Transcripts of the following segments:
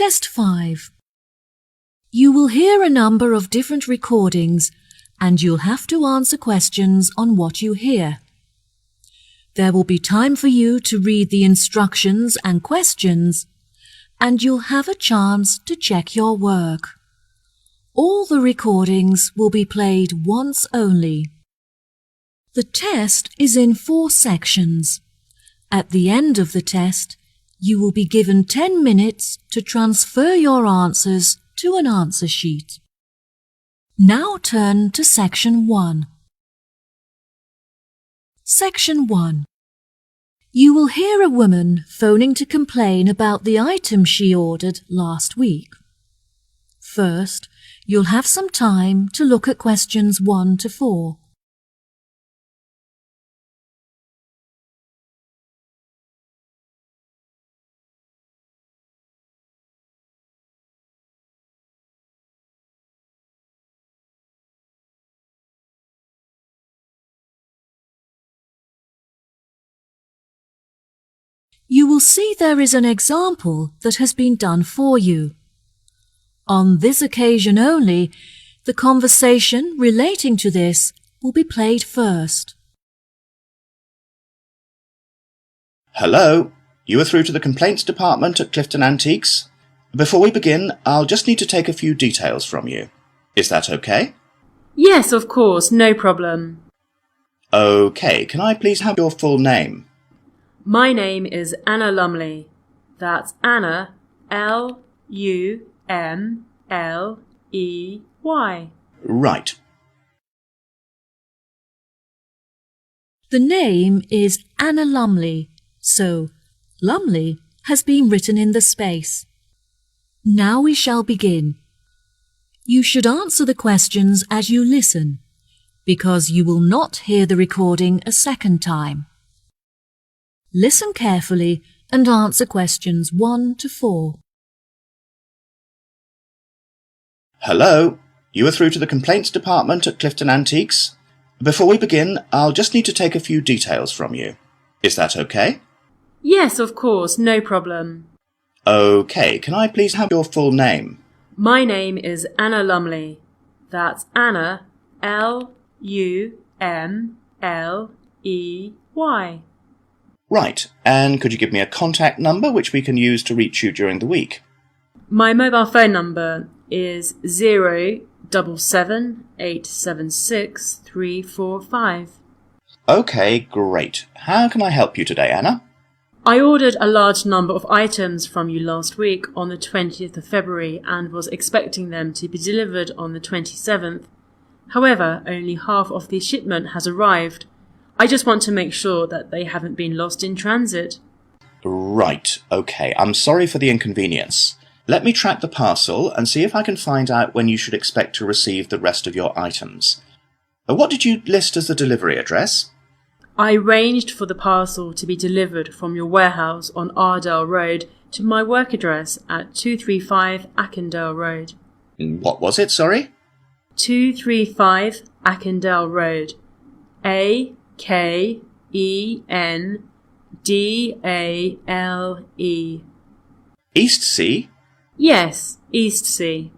Test 5. You will hear a number of different recordings and you'll have to answer questions on what you hear. There will be time for you to read the instructions and questions, and you'll have a chance to check your work. All the recordings will be played once only. The test is in 4 sections. At the end of the test, you will be given 10 minutes to transfer your answers to an answer sheet. Now turn to Section 1. Section 1. You will hear a woman phoning to complain about the item she ordered last week. First, you'll have some time to look at questions 1 to 4. You will see there is an example that has been done for you. On this occasion only, the conversation relating to this will be played first. Hello, you are through to the complaints department at Clifton Antiques. Before we begin, I'll just need to take a few details from you. Is that okay? Yes, of course, no problem. Okay, can I please have your full name? My name is Anna Lumley. That's Anna, L-U-M-L-E-Y. Right. The name is Anna Lumley, so Lumley has been written in the space. Now we shall begin. You should answer the questions as you listen, because you will not hear the recording a second time. Listen carefully and answer questions 1 to 4. Hello, you are through to the complaints department at Clifton Antiques. Before we begin, I'll just need to take a few details from you. Is that okay? Yes, of course, no problem. Okay, can I please have your full name? My name is Anna Lumley. That's Anna, L-U-M-L-E-Y. Right, and could you give me a contact number which we can use to reach you during the week? My mobile phone number is 077-876-345. Okay, great. How can I help you today, Anna? I ordered a large number of items from you last week on the 20th of February and was expecting them to be delivered on the 27th. However, only half of the shipment has arrived. I just want to make sure that they haven't been lost in transit. Right, okay. I'm sorry for the inconvenience. Let me track the parcel and see if I can find out when you should expect to receive the rest of your items. What did you list as the delivery address? I arranged for the parcel to be delivered from your warehouse on Ardell Road to my work address at 235 Ackendale Road. What was it, sorry? 235 Ackendale Road. A-K-E-N-D-A-L-E. East Sea? Yes, East Sea.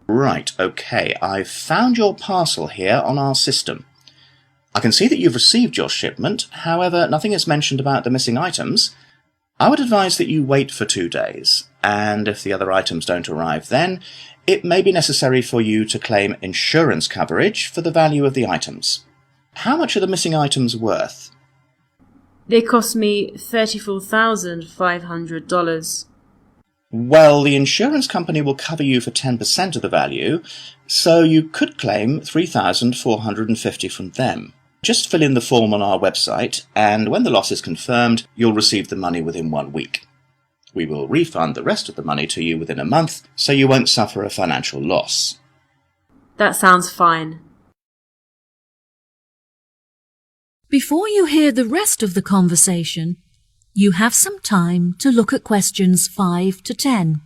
Right, okay. I've found your parcel here on our system. I can see that you've received your shipment, however, nothing is mentioned about the missing items. I would advise that you wait for 2 days, and if the other items don't arrive then, it may be necessary for you to claim insurance coverage for the value of the items. How much are the missing items worth? They cost me $34,500. Well, the insurance company will cover you for 10% of the value, so you could claim $3,450 from them. Just fill in the form on our website, and when the loss is confirmed, you'll receive the money within 1 week. We will refund the rest of the money to you within a month, so you won't suffer a financial loss. That sounds fine. Before you hear the rest of the conversation, you have some time to look at questions 5 to 10.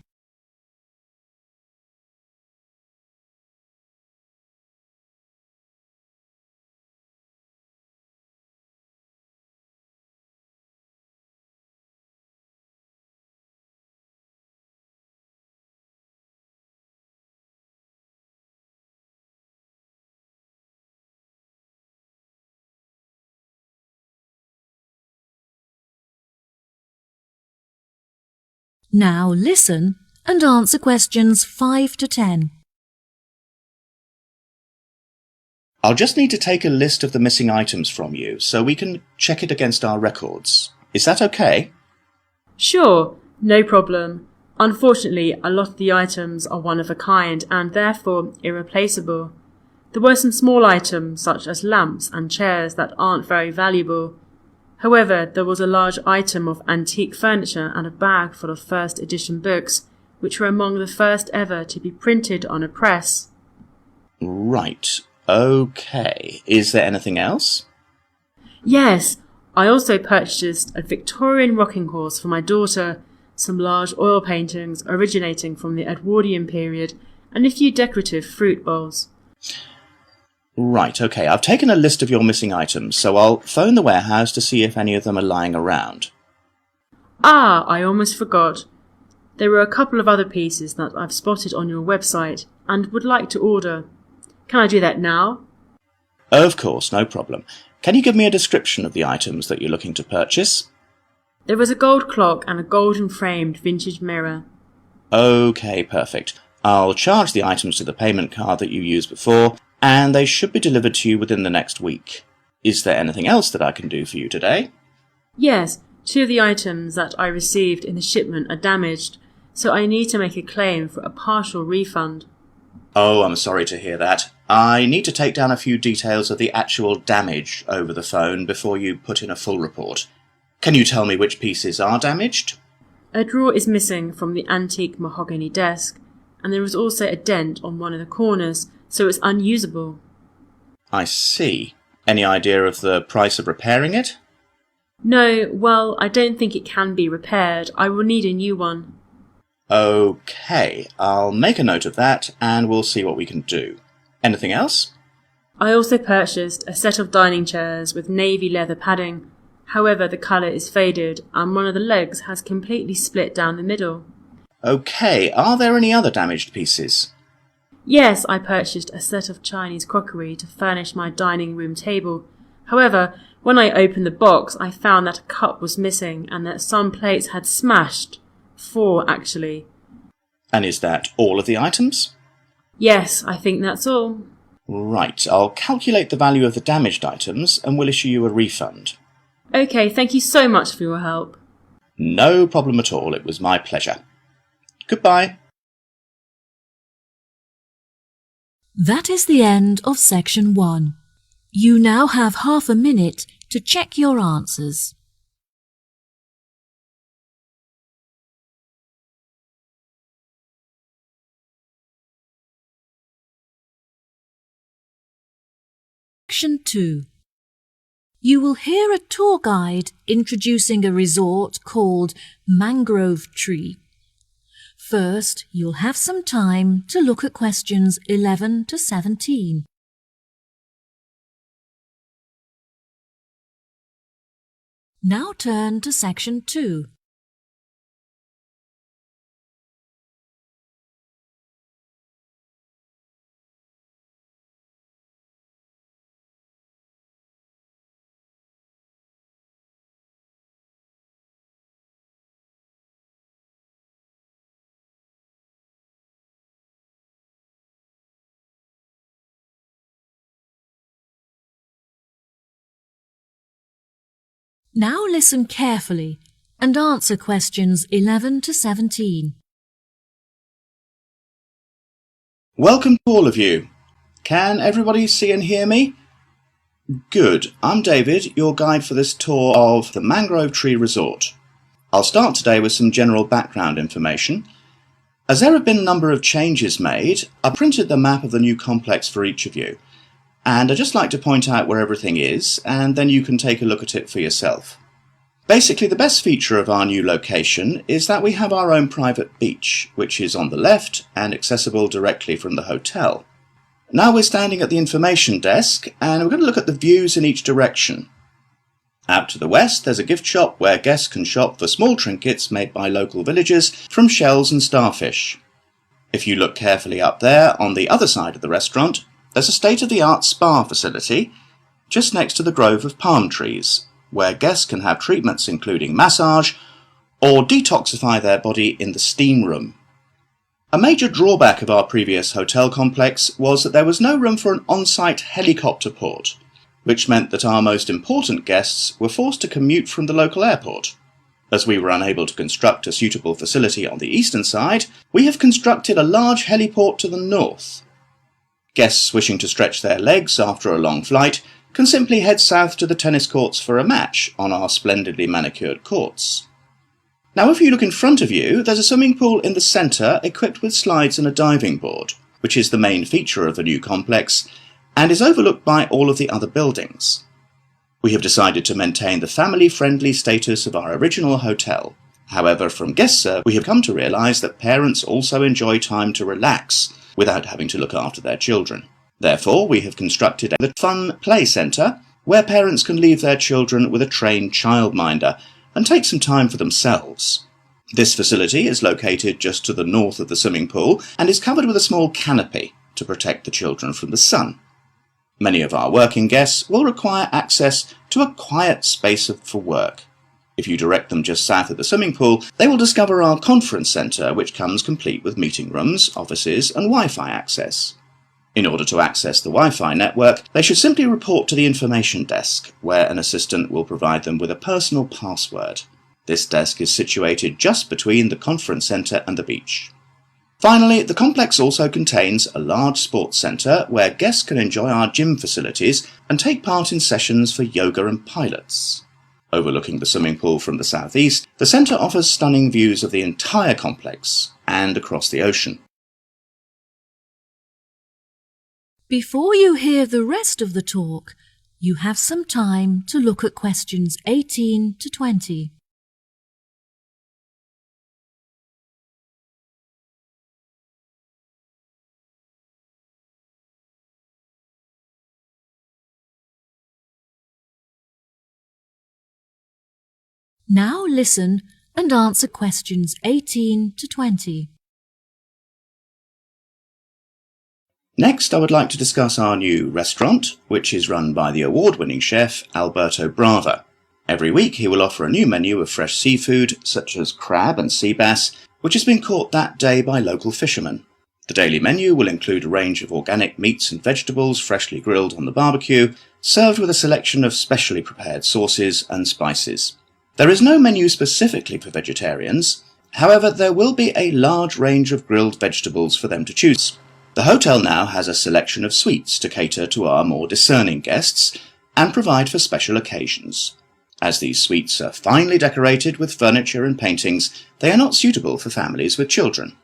Now listen and answer questions 5 to 10. I'll just need to take a list of the missing items from you so we can check it against our records. Is that okay? Sure, no problem. Unfortunately, a lot of the items are one of a kind and therefore irreplaceable. There were some small items such as lamps and chairs that aren't very valuable. However, there was a large item of antique furniture and a bag full of first edition books, which were among the first ever to be printed on a press. Right. Okay. Is there anything else? Yes, I also purchased a Victorian rocking horse for my daughter, some large oil paintings originating from the Edwardian period, and a few decorative fruit bowls. Right, okay. I've taken a list of your missing items, so I'll phone the warehouse to see if any of them are lying around. Ah, I almost forgot. There were a couple of other pieces that I've spotted on your website and would like to order. Can I do that now? Of course, no problem. Can you give me a description of the items that you're looking to purchase? There was a gold clock and a golden framed vintage mirror. Okay, perfect. I'll charge the items to the payment card that you used before, and they should be delivered to you within the next week. Is there anything else that I can do for you today? Yes, 2 of the items that I received in the shipment are damaged, so I need to make a claim for a partial refund. Oh, I'm sorry to hear that. I need to take down a few details of the actual damage over the phone before you put in a full report. Can you tell me which pieces are damaged? A drawer is missing from the antique mahogany desk, and there is also a dent on one of the corners, so it's unusable. I see. Any idea of the price of repairing it? No, well, I don't think it can be repaired. I will need a new one. Okay, I'll make a note of that and we'll see what we can do. Anything else? I also purchased a set of dining chairs with navy leather padding. However, the colour is faded and one of the legs has completely split down the middle. Okay, are there any other damaged pieces? Yes, I purchased a set of Chinese crockery to furnish my dining room table. However, when I opened the box, I found that a cup was missing and that some plates had smashed. 4, actually. And is that all of the items? Yes, I think that's all. Right, I'll calculate the value of the damaged items and we'll issue you a refund. Okay, thank you so much for your help. No problem at all, it was my pleasure. Goodbye. That is the end of section 1. You now have half a minute to check your answers. Section 2. You will hear a tour guide introducing a resort called Mangrove Tree. First, you'll have some time to look at questions 11 to 17. Now turn to section 2. Now listen carefully and answer questions 11 to 17. Welcome to all of you. Can everybody see and hear me? Good. I'm David, your guide for this tour of the Mangrove Tree Resort. I'll start today with some general background information. As there have been a number of changes made, I printed the map of the new complex for each of you. And I'd just like to point out where everything is, and then you can take a look at it for yourself. Basically, the best feature of our new location is that we have our own private beach, which is on the left and accessible directly from the hotel. Now we're standing at the information desk, and we're going to look at the views in each direction. Out to the west, there's a gift shop where guests can shop for small trinkets made by local villagers from shells and starfish. If you look carefully up there, on the other side of the restaurant, there's a state-of-the-art spa facility just next to the grove of palm trees, where guests can have treatments including massage, or detoxify their body in the steam room. A major drawback of our previous hotel complex was that there was no room for an on-site helicopter port, which meant that our most important guests were forced to commute from the local airport. As we were unable to construct a suitable facility on the eastern side, we have constructed a large heliport to the north. Guests wishing to stretch their legs after a long flight can simply head south to the tennis courts for a match on our splendidly manicured courts. Now, if you look in front of you, there's a swimming pool in the centre equipped with slides and a diving board, which is the main feature of the new complex and is overlooked by all of the other buildings. We have decided to maintain the family-friendly status of our original hotel. However, from guest service, we have come to realise that parents also enjoy time to relax without having to look after their children. Therefore, we have constructed a fun play centre where parents can leave their children with a trained childminder and take some time for themselves. This facility is located just to the north of the swimming pool and is covered with a small canopy to protect the children from the sun. Many of our working guests will require access to a quiet space for work. If you direct them just south of the swimming pool, they will discover our conference centre, which comes complete with meeting rooms, offices and Wi-Fi access. In order to access the Wi-Fi network, they should simply report to the information desk, where an assistant will provide them with a personal password. This desk is situated just between the conference centre and the beach. Finally, the complex also contains a large sports centre where guests can enjoy our gym facilities and take part in sessions for yoga and pilates. Overlooking the swimming pool from the southeast, the centre offers stunning views of the entire complex and across the ocean. Before you hear the rest of the talk, you have some time to look at questions 18 to 20. Now listen and answer questions 18 to 20. Next, I would like to discuss our new restaurant, which is run by the award-winning chef Alberto Brava. Every week he will offer a new menu of fresh seafood, such as crab and sea bass, which has been caught that day by local fishermen. The daily menu will include a range of organic meats and vegetables freshly grilled on the barbecue, served with a selection of specially prepared sauces and spices. There is no menu specifically for vegetarians. However, there will be a large range of grilled vegetables for them to choose. The hotel now has a selection of sweets to cater to our more discerning guests and provide for special occasions. As these sweets are finely decorated with furniture and paintings, they are not suitable for families with children.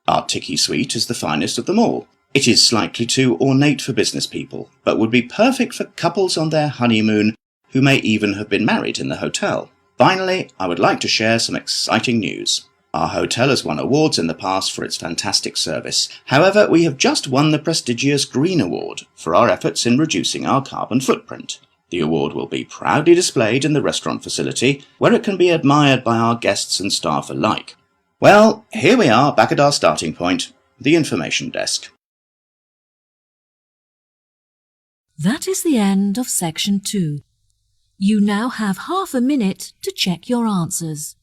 Our Tiki sweet is the finest of them all. It is slightly too ornate for business people, but would be perfect for couples on their honeymoon who may even have been married in the hotel. Finally, I would like to share some exciting news. Our hotel has won awards in the past for its fantastic service. However, we have just won the prestigious Green Award for our efforts in reducing our carbon footprint. The award will be proudly displayed in the restaurant facility, where it can be admired by our guests and staff alike. Well, here we are back at our starting point, the information desk. That is the end of section 2. You now have half a minute to check your answers.